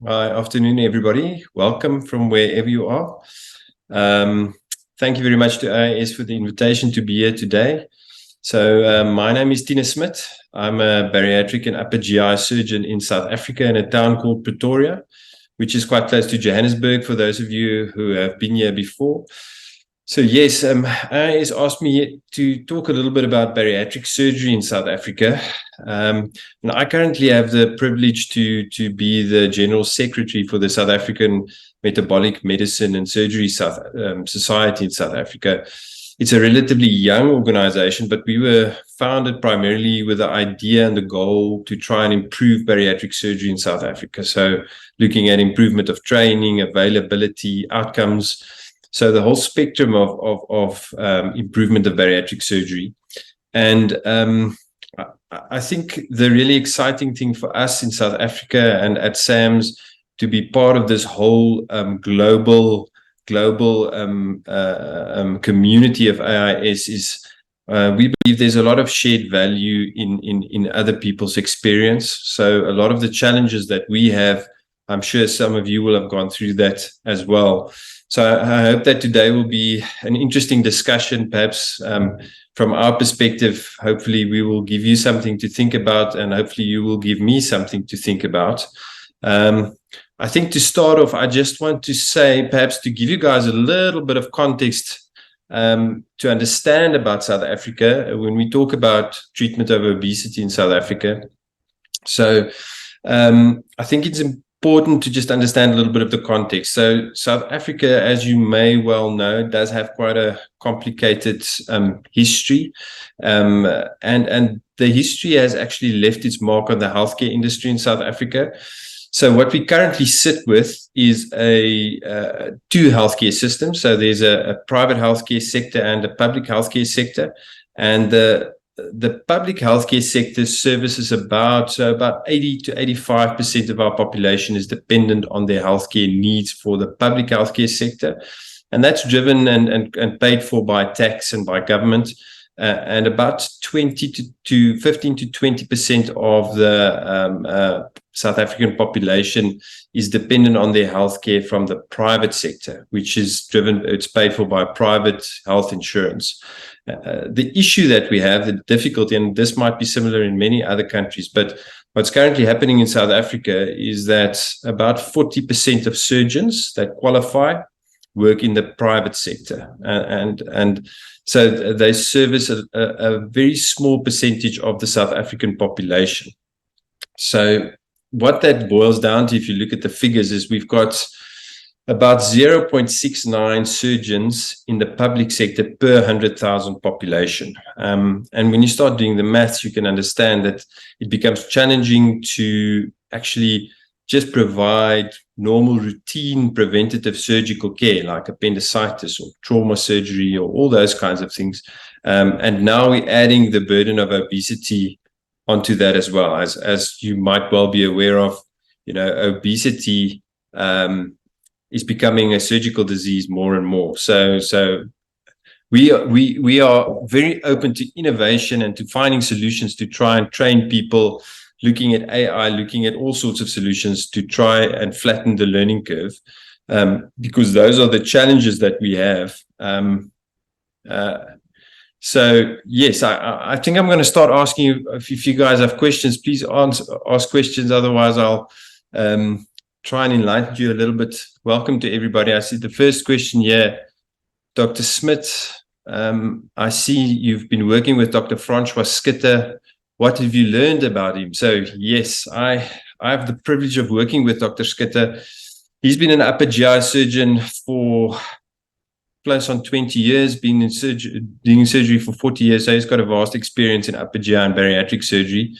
Afternoon, everybody. Welcome from wherever you are. Thank you very much to AIS for the invitation to be here today. So my name is Thinus Smit. I'm a bariatric and upper GI surgeon in South Africa in a town called Pretoria, which is quite close to Johannesburg for those of you who have been here before. So yes, AIS asked me to talk a little bit about bariatric surgery in South Africa. And I currently have the privilege to be the General Secretary for the South African Metabolic Medicine and Surgery Society in South Africa. It's a relatively young organization, but we were founded primarily with the idea and the goal to try and improve bariatric surgery in South Africa. So looking at improvement of training, availability, outcomes. So the whole spectrum of improvement of bariatric surgery. And I think the really exciting thing for us in South Africa and at SAMS to be part of this whole global community of AIS is we believe there's a lot of shared value in other people's experience. So a lot of the challenges that we have, I'm sure some of you will have gone through that as well. So I hope that today will be an interesting discussion, perhaps from our perspective. Hopefully we will give you something to think about, and hopefully you will give me something to think about. I think to start off, I just want to say, perhaps to give you guys a little bit of context to understand about South Africa when we talk about treatment of obesity in South Africa. So I think it's important to just understand a little bit of the context. So South Africa, as you may well know, does have quite a complicated history. And the history has actually left its mark on the healthcare industry in South Africa. So what we currently sit with is two healthcare systems. So there's a private healthcare sector and a public healthcare sector. And the public healthcare sector services about 80 to 85% of our population is dependent on their healthcare needs for the public healthcare sector. And that's driven and paid for by tax and by government. And about 20 to 15 to 20% of the South African population is dependent on their healthcare from the private sector, which is it's paid for by private health insurance. The issue that we have, the difficulty, and this might be similar in many other countries, but what's currently happening in South Africa is that about 40% of surgeons that qualify work in the private sector. And so they service a very small percentage of the South African population. So what that boils down to, if you look at the figures, is we've got about 0.69 surgeons in the public sector per 100,000 population. And when you start doing the maths, you can understand that it becomes challenging to actually just provide normal routine preventative surgical care like appendicitis or trauma surgery or all those kinds of things. And now we're adding the burden of obesity onto that as well. As you might well be aware of, obesity is becoming a surgical disease more and more. So we are very open to innovation and to finding solutions to try and train people, looking at AI, looking at all sorts of solutions to try and flatten the learning curve, because those are the challenges that we have. So yes, I think I'm going to start asking you, if you guys have questions, please ask questions. Otherwise, I'll try and enlighten you a little bit. Welcome to everybody. I see the first question here, Dr. Smit. I see you've been working with Dr. Francois Schutte. What have you learned about him? So yes, I have the privilege of working with Dr. Schutte. He's been an upper GI surgeon for close on 20 years, been doing surgery for 40 years. So he's got a vast experience in upper GI and bariatric surgery.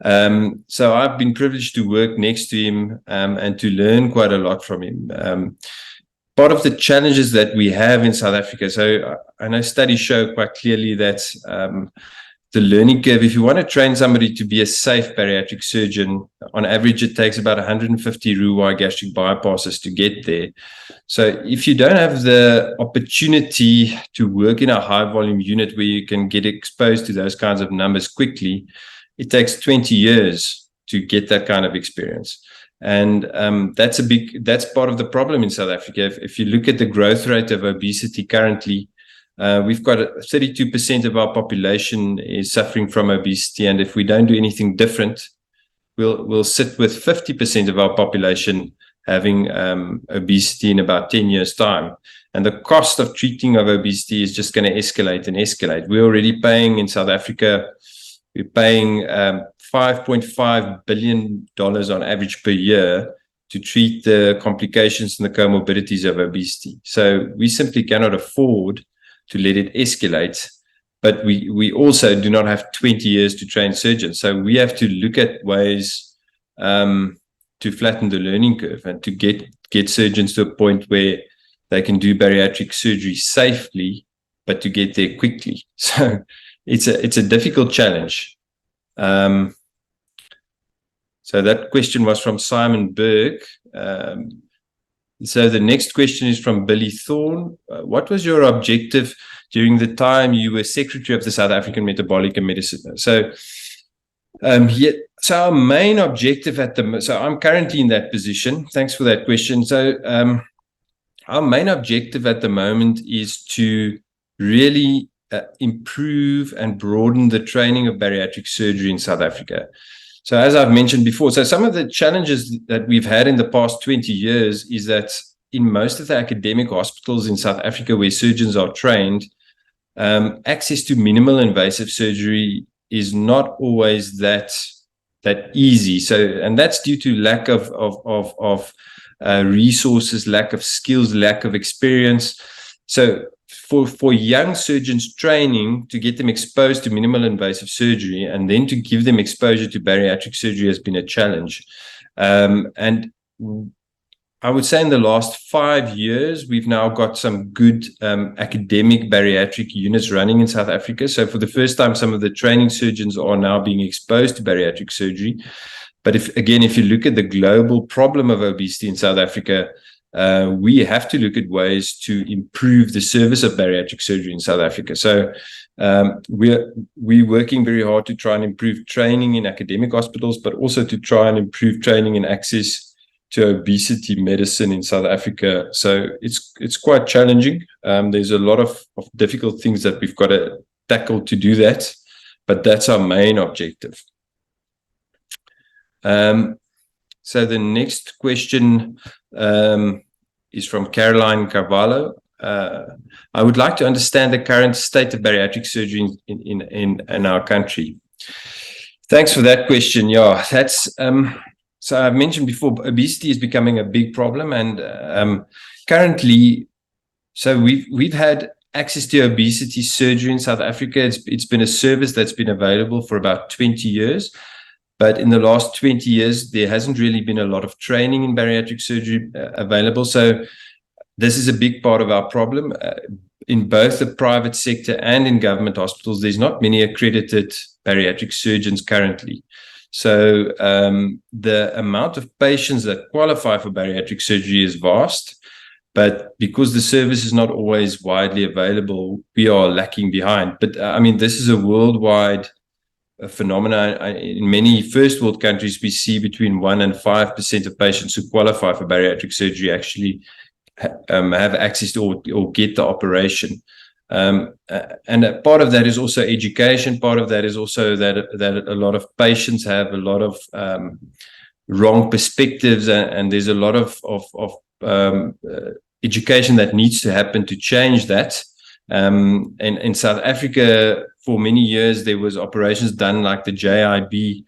So I've been privileged to work next to him and to learn quite a lot from him. Part of the challenges that we have in South Africa, so I know studies show quite clearly that the learning curve, if you want to train somebody to be a safe bariatric surgeon, on average, it takes about 150 Roux-en-Y gastric bypasses to get there. So if you don't have the opportunity to work in a high volume unit where you can get exposed to those kinds of numbers quickly, it takes 20 years to get that kind of experience. And that's part of the problem in South Africa. If you look at the growth rate of obesity currently, we've got 32% of our population is suffering from obesity, and if we don't do anything different, we'll sit with 50% of our population having obesity in about 10 years' time. And the cost of treating of obesity is just going to escalate and escalate. We're already paying in South Africa, we're paying $5.5 billion on average per year to treat the complications and the comorbidities of obesity. So we simply cannot afford to let it escalate. But we also do not have 20 years to train surgeons. So we have to look at ways to flatten the learning curve and to get surgeons to a point where they can do bariatric surgery safely, but to get there quickly. So it's a difficult challenge. So that question was from Simon Berg. So the next question is from Billy Thorne. What was your objective during the time you were secretary of the South African Metabolic and Medicine? So, so our main objective so I'm currently in that position. Thanks for that question. So, our main objective at the moment is to really improve and broaden the training of bariatric surgery in South Africa. So as I've mentioned before, so some of the challenges that we've had in the past 20 years is that in most of the academic hospitals in South Africa where surgeons are trained, access to minimal invasive surgery is not always that easy. So, and that's due to lack of resources, lack of skills, lack of experience. So for young surgeons training, to get them exposed to minimal invasive surgery and then to give them exposure to bariatric surgery has been a challenge. And I would say in the last 5 years, we've now got some good academic bariatric units running in South Africa. So for the first time, some of the training surgeons are now being exposed to bariatric surgery. But if you look at the global problem of obesity in South Africa, we have to look at ways to improve the service of bariatric surgery in South Africa. So we're working very hard to try and improve training in academic hospitals, but also to try and improve training and access to obesity medicine in South Africa. So it's quite challenging. There's a lot of difficult things that we've got to tackle to do that, but that's our main objective. So the next question is from Caroline Carvalho. I would like to understand the current state of bariatric surgery in our country. Thanks for that question. Yeah, that's so I've mentioned before, obesity is becoming a big problem, and currently, so we've had access to obesity surgery in South Africa. It's been a service that's been available for about 20 years. But in the last 20 years, there hasn't really been a lot of training in bariatric surgery available. So this is a big part of our problem. In both the private sector and in government hospitals, there's not many accredited bariatric surgeons currently. So the amount of patients that qualify for bariatric surgery is vast. But because the service is not always widely available, we are lacking behind. But I mean, this is a worldwide phenomena. In many first world countries, we see between 1% and 5% of patients who qualify for bariatric surgery actually have access to or get the operation. And part of that is also education. Part of that is also that a lot of patients have a lot of wrong perspectives, and there's a lot of education that needs to happen to change that. And in South Africa, for many years, there was operations done like the JIB,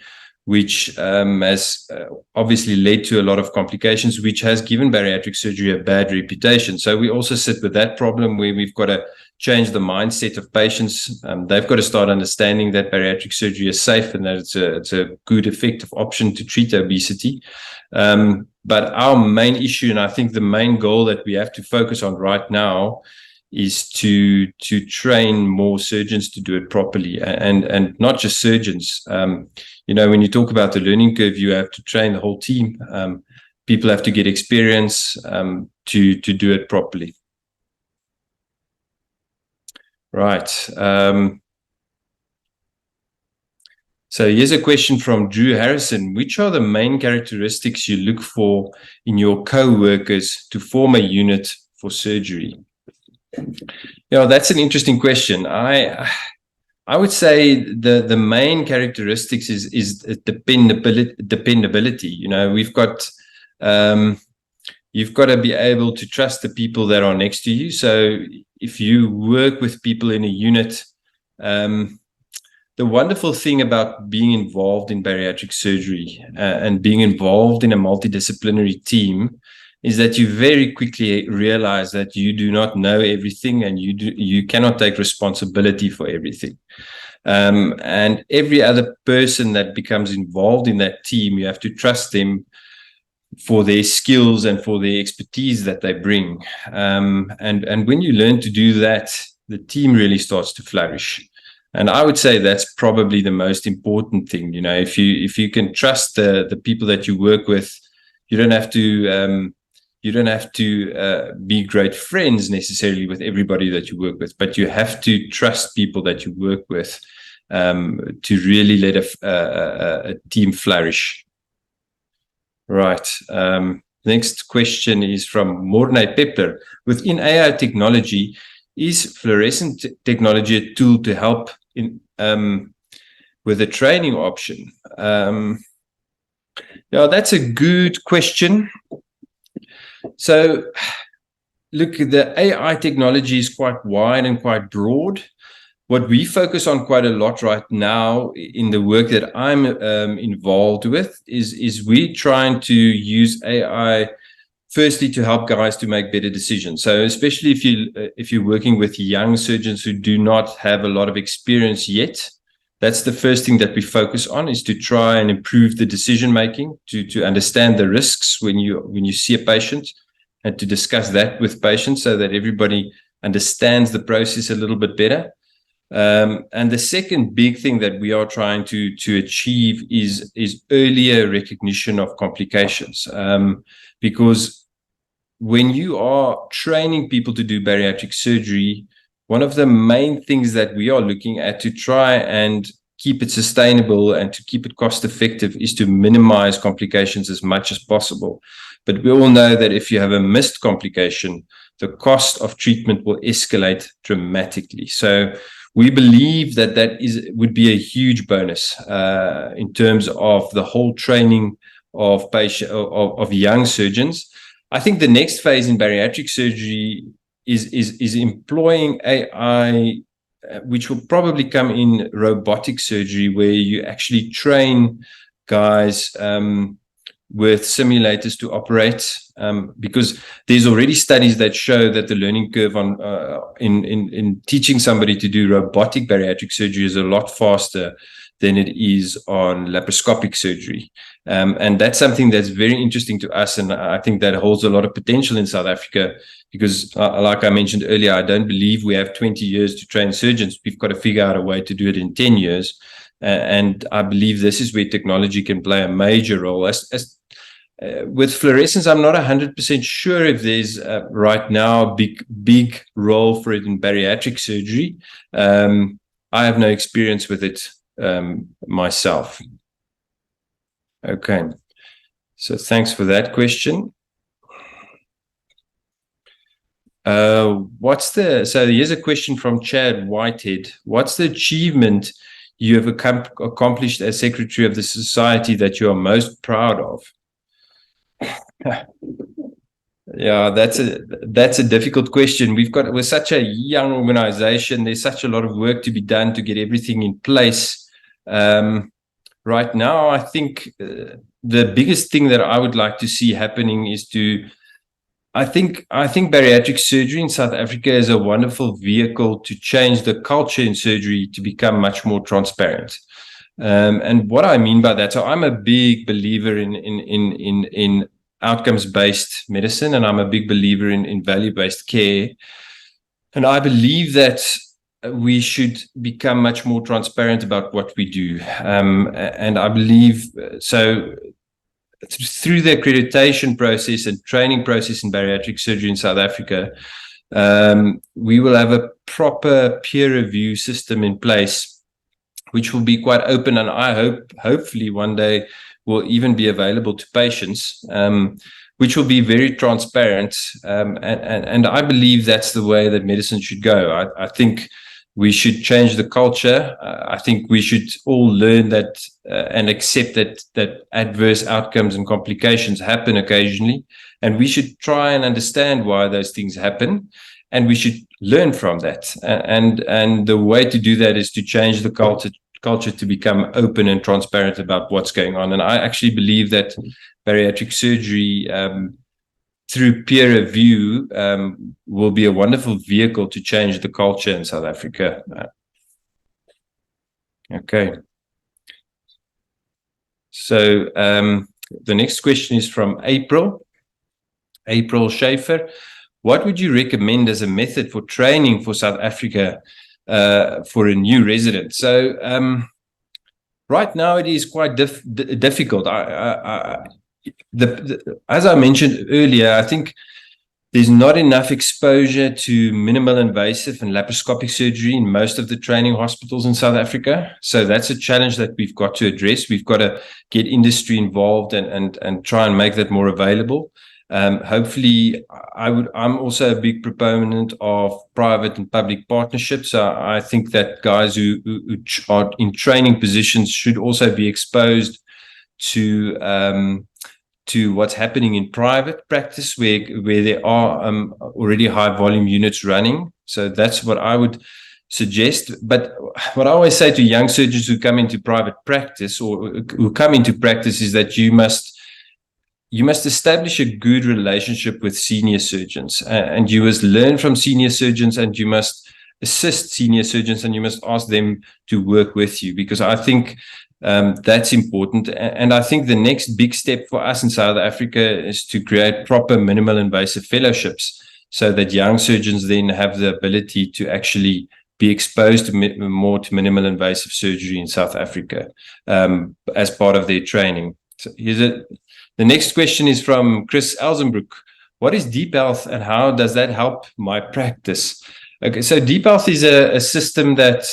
which has obviously led to a lot of complications, which has given bariatric surgery a bad reputation. So we also sit with that problem where we've got to change the mindset of patients. They've got to start understanding that bariatric surgery is safe and that it's a good, effective option to treat obesity. But our main issue, and I think the main goal that we have to focus on right now, is to train more surgeons to do it properly, and not just surgeons. You know, when you talk about the learning curve, you have to train the whole team. People have to get experience to do it properly. Right. So here's a question from Drew Harrison. Which are the main characteristics you look for in your co-workers to form a unit for surgery? That's an interesting question. I would say the main characteristics is dependability. We've got you've got to be able to trust the people that are next to you. So if you work with people in a unit, the wonderful thing about being involved in bariatric surgery and being involved in a multidisciplinary team is that you very quickly realize that you do not know everything, and you cannot take responsibility for everything. And every other person that becomes involved in that team, you have to trust them for their skills and for their expertise that they bring. And when you learn to do that, the team really starts to flourish. And I would say that's probably the most important thing. If you can trust the people that you work with, you don't have to be great friends necessarily with everybody that you work with, but you have to trust people that you work with to really let a team flourish. Right. Next question is from Mornay Pepler. Within AI technology, is fluorescent technology a tool to help with a training option? That's a good question. So, look, the AI technology is quite wide and quite broad. What we focus on quite a lot right now in the work that I'm involved with is we trying to use AI firstly to help guys to make better decisions. So especially if you're working with young surgeons who do not have a lot of experience yet, that's the first thing that we focus on, is to try and improve the decision making, to understand the risks when you see a patient, and to discuss that with patients so that everybody understands the process a little bit better. And the second big thing that we are trying to achieve is earlier recognition of complications, because when you are training people to do bariatric surgery, one of the main things that we are looking at to try and keep it sustainable and to keep it cost effective is to minimize complications as much as possible. But we all know that if you have a missed complication, the cost of treatment will escalate dramatically. So we believe that would be a huge bonus in terms of the whole training of young surgeons. I think the next phase in bariatric surgery is employing AI, which will probably come in robotic surgery, where you actually train guys with simulators to operate, because there's already studies that show that the learning curve in teaching somebody to do robotic bariatric surgery is a lot faster than it is on laparoscopic surgery. And that's something that's very interesting to us, and I think that holds a lot of potential in South Africa, because like I mentioned earlier, I don't believe we have 20 years to train surgeons. We've got to figure out a way to do it in 10 years. And I believe this is where technology can play a major role. With fluorescence, I'm not 100% sure if there's right now a big role for it in bariatric surgery. I have no experience with it myself. Okay, so thanks for that question. So here's a question from Chad Whitehead. What's the achievement you have accomplished as secretary of the society that you are most proud of? Yeah, that's a difficult question. We're such a young organization. There's such a lot of work to be done to get everything in place. Right now, I think the biggest thing that I would like to see happening is I think bariatric surgery in South Africa is a wonderful vehicle to change the culture in surgery to become much more transparent. And what I mean by that, so I'm a big believer in outcomes-based medicine, and I'm a big believer in value-based care. And I believe that we should become much more transparent about what we do. And I believe so through the accreditation process and training process in bariatric surgery in South Africa, we will have a proper peer review system in place which will be quite open, and I hopefully one day will even be available to patients, which will be very transparent. And I believe that's the way that medicine should go. I think we should change the culture. I think we should all learn that and accept that adverse outcomes and complications happen occasionally, and we should try and understand why those things happen, and we should learn from that. And the way to do that is to change the culture to become open and transparent about what's going on. And I actually believe that bariatric surgery, through peer review, will be a wonderful vehicle to change the culture in South Africa. Okay. So the next question is from April Schaefer. What would you recommend as a method for training for South Africa for a new resident? So right now it is quite difficult. As I mentioned earlier, I think there's not enough exposure to minimal invasive and laparoscopic surgery in most of the training hospitals in South Africa. So that's a challenge that we've got to address. We've got to get industry involved and try and make that more available. Hopefully, I'm also a big proponent of private and public partnerships. I think that guys who are in training positions should also be exposed to what's happening in private practice, where there are already high volume units running. So that's what I would suggest. But what I always say to young surgeons who come into private practice or who come into practice is that you must establish a good relationship with senior surgeons, and you must learn from senior surgeons, and you must assist senior surgeons, and you must ask them to work with you, because I think that's important. And I think the next big step for us in South Africa is to create proper minimal invasive fellowships, so that young surgeons then have the ability to actually be exposed to more to minimal invasive surgery in South Africa as part of their training. So the next question is from Chris Elsenbroek. What is Deep Health and how does that help my practice? Okay, so Deep Health is a system that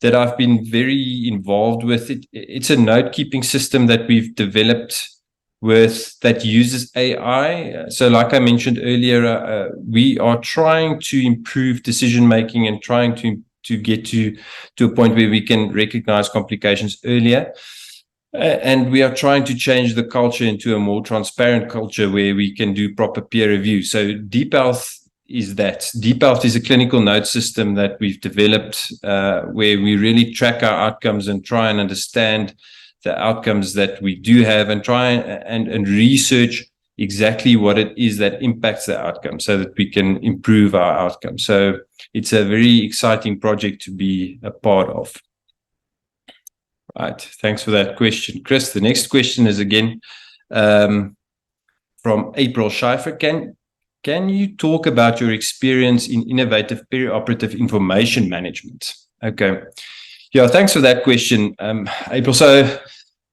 I've been very involved with. It's a note-keeping system that we've developed that uses AI. So like I mentioned earlier, we are trying to improve decision-making and trying to get to a point where we can recognize complications earlier. And we are trying to change the culture into a more transparent culture where we can do proper peer review. So Deep Health is that. Deep Health is a clinical note system that we've developed where we really track our outcomes and try and understand the outcomes that we do have, and try and research exactly what it is that impacts the outcome so that we can improve our outcome. So it's a very exciting project to be a part of. Right. Thanks for that question, Chris. The next question is again from April Schleifer. Can you talk about your experience in innovative perioperative information management? Okay. Yeah, thanks for that question, April. So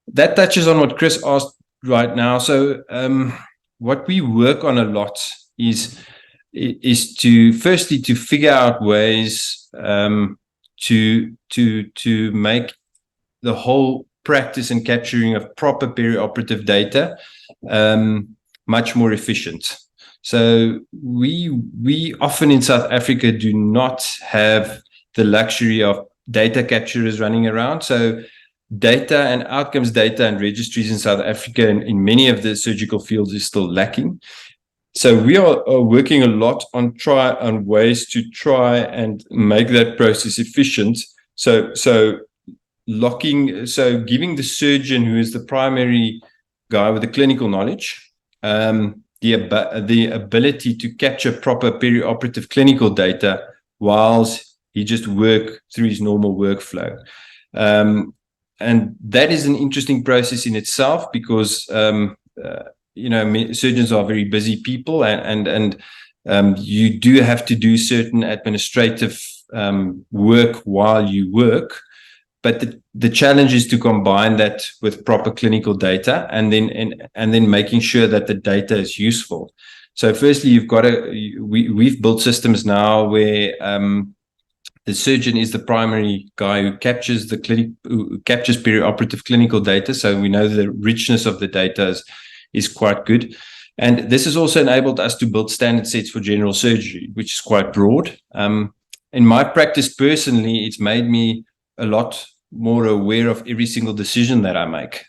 that touches on what Chris asked right now. So what we work on a lot is to firstly to figure out ways to make the whole practice and capturing of proper perioperative data much more efficient. So we often in South Africa do not have the luxury of data capturers running around. So data and outcomes data and registries in South Africa in many of the surgical fields is still lacking. So we are working a lot on ways to try and make that process efficient. So giving the surgeon, who is the primary guy with the clinical knowledge, the ability to capture proper perioperative clinical data whilst he just work through his normal workflow. And that is an interesting process in itself, because surgeons are very busy people, and you do have to do certain administrative work while you work. But the challenge is to combine that with proper clinical data, and then making sure that the data is useful. So firstly, we've built systems now where The surgeon is the primary guy who captures perioperative clinical data. So we know the richness of the data is quite good. And this has also enabled us to build standard sets for general surgery, which is quite broad. In my practice personally, it's made me a lot more aware of every single decision that I make,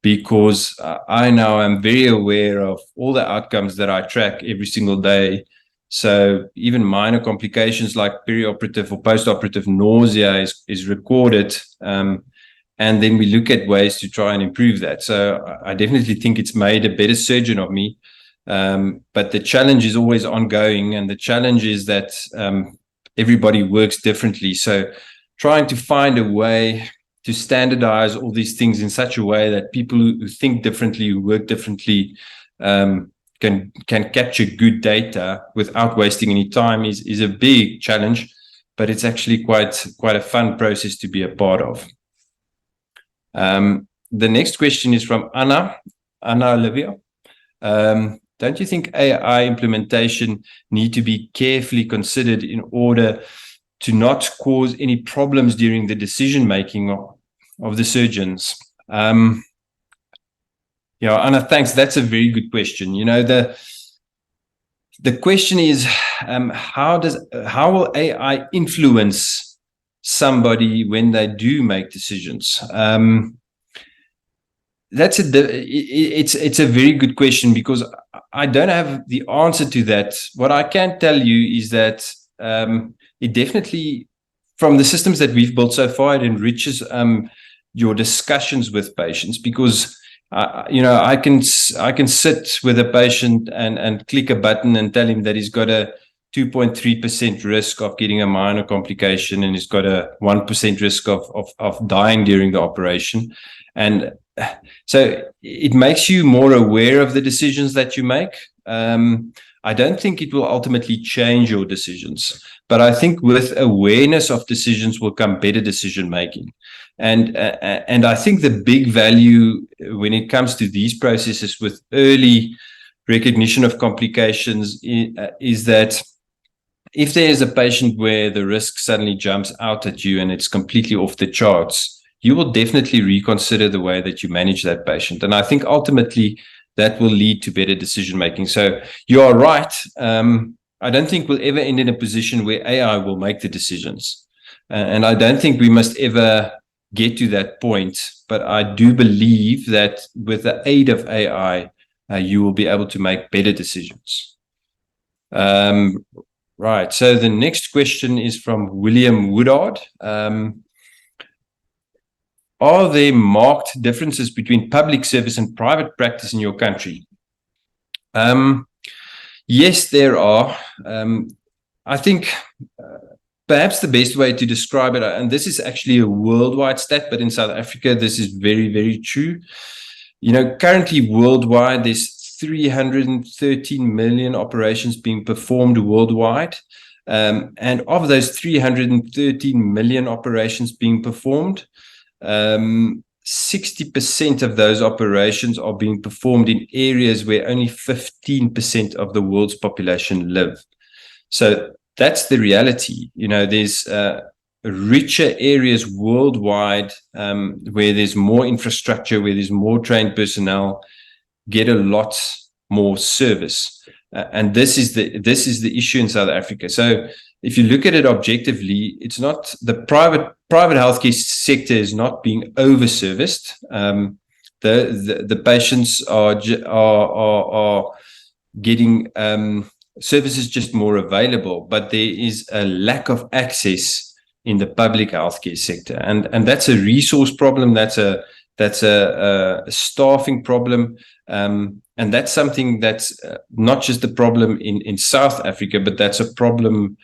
because I now am very aware of all the outcomes that I track every single day. So even minor complications like perioperative or postoperative nausea is recorded. And then we look at ways to try and improve that. So I definitely think it's made a better surgeon of me. But the challenge is always ongoing. And the challenge is that everybody works differently. So trying to find a way to standardize all these things in such a way that people who think differently, who work differently, can capture good data without wasting any time is a big challenge, but it's actually quite a fun process to be a part of. The next question is from Anna Olivia. Don't you think AI implementation need to be carefully considered in order to not cause any problems during the decision making of the surgeons? Yeah, Anna, thanks. That's a very good question. You know, the question is, how will AI influence somebody when they do make decisions? It's a very good question, because I don't have the answer to that. What I can tell you is that it definitely, from the systems that we've built so far, it enriches your discussions with patients, because I can sit with a patient and click a button and tell him that he's got a 2.3% risk of getting a minor complication, and he's got a 1% risk of dying during the operation. And so it makes you more aware of the decisions that you make. I don't think it will ultimately change your decisions, but I think with awareness of decisions will come better decision making. And I think the big value when it comes to these processes with early recognition of complications is that if there is a patient where the risk suddenly jumps out at you and it's completely off the charts, you will definitely reconsider the way that you manage that patient. And I think ultimately that will lead to better decision making. So you are right. I don't think we'll ever end in a position where AI will make the decisions. And I don't think we must ever get to that point. But I do believe that with the aid of AI, you will be able to make better decisions. Right. So the next question is from William Woodard. Are there marked differences between public service and private practice in your country? Yes, there are. I think perhaps the best way to describe it, and this is actually a worldwide stat, but in South Africa, this is very, very true. You know, currently worldwide, there's 313 million operations being performed worldwide. And of those 313 million operations being performed, 60% of those operations are being performed in areas where only 15% of the world's population live. So that's the reality. You know, there's richer areas worldwide where there's more infrastructure, where there's more trained personnel, get a lot more service. And this is the issue in South Africa. So if you look at it objectively, it's not the private healthcare sector is not being overserviced. The patients are getting services just more available, but there is a lack of access in the public healthcare sector, and that's a resource problem. That's a staffing problem. And that's something that's not just a problem in South Africa, but that's a problem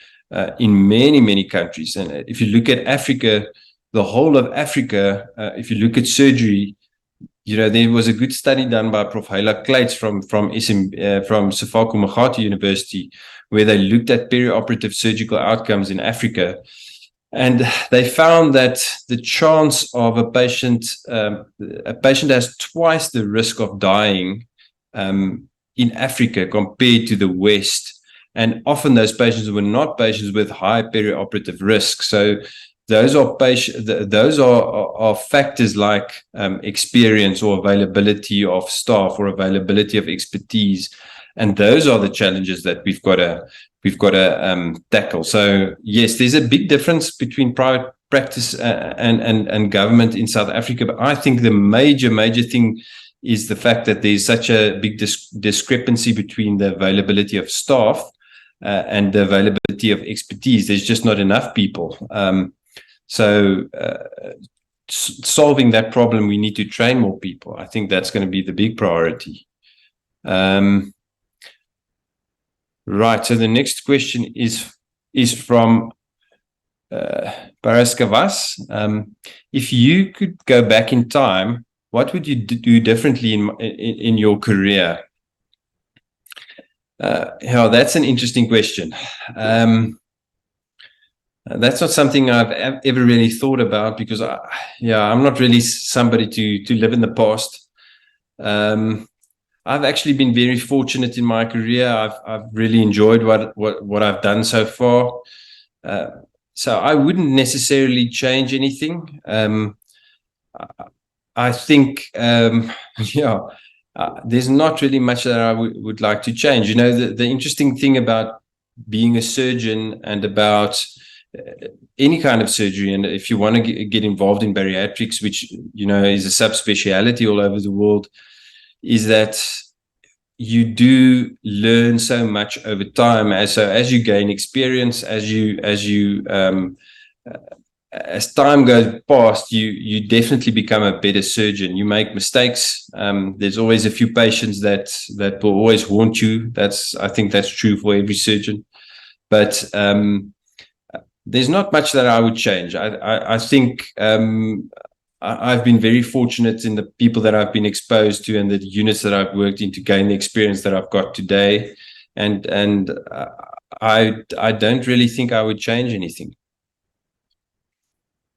in many, many countries. And if you look at Africa, the whole of Africa, if you look at surgery, you know, there was a good study done by Prof. Heila Kleitz from Sefako Magatu University, where they looked at perioperative surgical outcomes in Africa. And they found that the chance of a patient has twice the risk of dying in Africa compared to the West, And often those patients were not patients with high perioperative risk. So those are factors like experience or availability of staff or availability of expertise, and those are the challenges that we've got to tackle. So yes, there's a big difference between private practice and government in South Africa, but I think the major thing is the fact that there's such a big discrepancy between the availability of staff and the availability of expertise. There's just not enough people. So solving that problem, we need to train more people. I think that's going to be the big priority. Right. So the next question is from Paraskavas. If you could go back in time, what would you do differently in your career? That's an interesting question. That's not something I've ever really thought about, because I'm not really somebody to live in the past. I've actually been very fortunate in my career. I've really enjoyed what I've done so far. So I wouldn't necessarily change anything. I think there's not really much that I would like to change. You know, the interesting thing about being a surgeon and about any kind of surgery, and if you want to get involved in bariatrics, which, you know, is a subspecialty all over the world, is that you do learn so much over time. As you gain experience, as time goes past, you definitely become a better surgeon. You make mistakes. There's always a few patients that will always haunt you. I think that's true for every surgeon. But there's not much that I would change. I think I've been very fortunate in the people that I've been exposed to and the units that I've worked in to gain the experience that I've got today. And I don't really think I would change anything.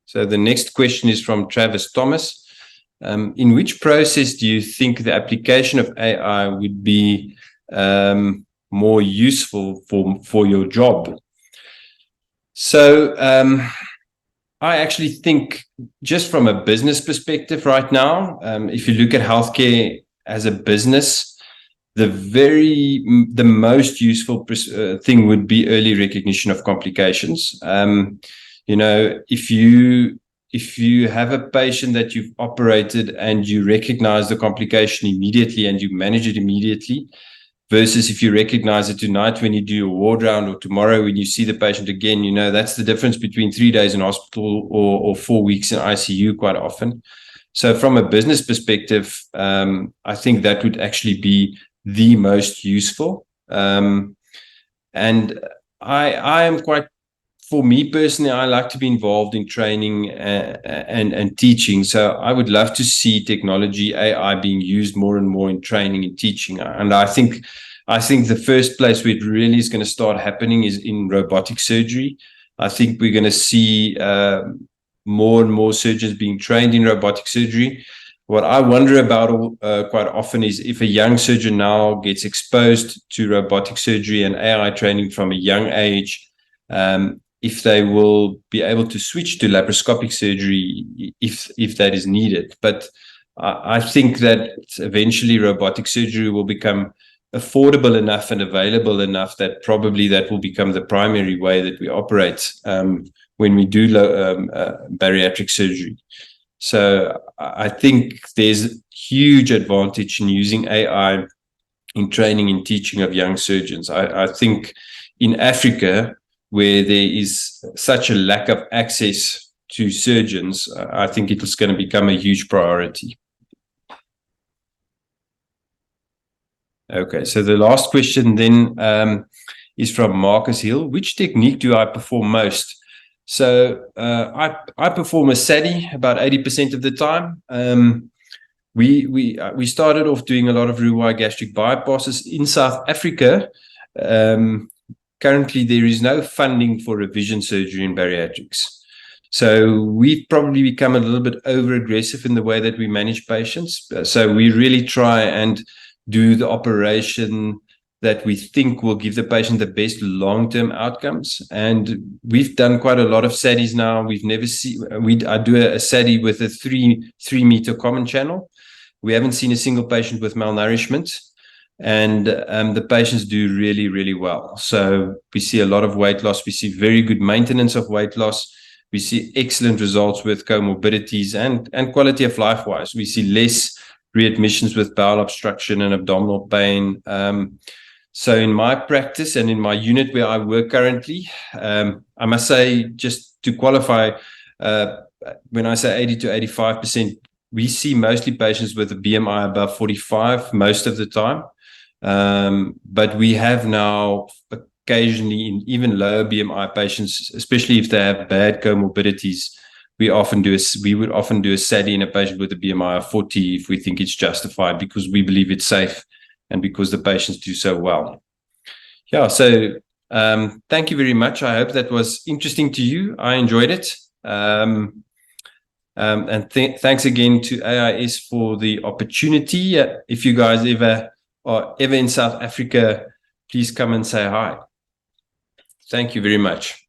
So the next question is from Travis Thomas. In which process do you think the application of AI would be more useful for your job? So I actually think, just from a business perspective right now, if you look at healthcare as a business, the most useful thing would be early recognition of complications. You know, if you have a patient that you've operated and you recognize the complication immediately and you manage it immediately, versus if you recognize it tonight when you do your ward round, or tomorrow when you see the patient again, you know, that's the difference between 3 days in hospital or 4 weeks in ICU quite often. So from a business perspective, I think that would actually be the most useful. And I am quite, for me personally, I like to be involved in training and teaching. So I would love to see technology, AI, being used more and more in training and teaching. And I think the first place where it really is going to start happening is in robotic surgery. I think we're going to see more and more surgeons being trained in robotic surgery. What I wonder about quite often is, if a young surgeon now gets exposed to robotic surgery and AI training from a young age, if they will be able to switch to laparoscopic surgery if that is needed. But I think that eventually robotic surgery will become affordable enough and available enough that probably that will become the primary way that we operate when we do bariatric surgery. So I think there's huge advantage in using AI in training and teaching of young surgeons. I think in Africa, where there is such a lack of access to surgeons, I think it is going to become a huge priority. Okay, so the last question then is from Marcus Hill. Which technique do I perform most? So I perform a SADI about 80% of the time. We started off doing a lot of Roux gastric bypasses in South Africa. Currently, there is no funding for revision surgery in bariatrics. So we've probably become a little bit over-aggressive in the way that we manage patients. So we really try and do the operation that we think will give the patient the best long-term outcomes. And we've done quite a lot of SADIs now. We've never seen, I do a SADI with a 3-meter common channel. We haven't seen a single patient with malnourishment, and the patients do really, really well. So we see a lot of weight loss. We see very good maintenance of weight loss. We see excellent results with comorbidities and quality of life wise. We see less readmissions with bowel obstruction and abdominal pain. So in my practice and in my unit where I work currently, I must say, just to qualify, when I say 80 to 85%, we see mostly patients with a BMI above 45 most of the time. But we have now occasionally in even lower BMI patients, especially if they have bad comorbidities, we would often do a SADI in a patient with a BMI of 40 if we think it's justified, because we believe it's safe and because the patients do so well. Yeah, so thank you very much. I hope that was interesting to you. I enjoyed it. And thanks again to AIS for the opportunity. If you guys are ever in South Africa, please come and say hi. Thank you very much.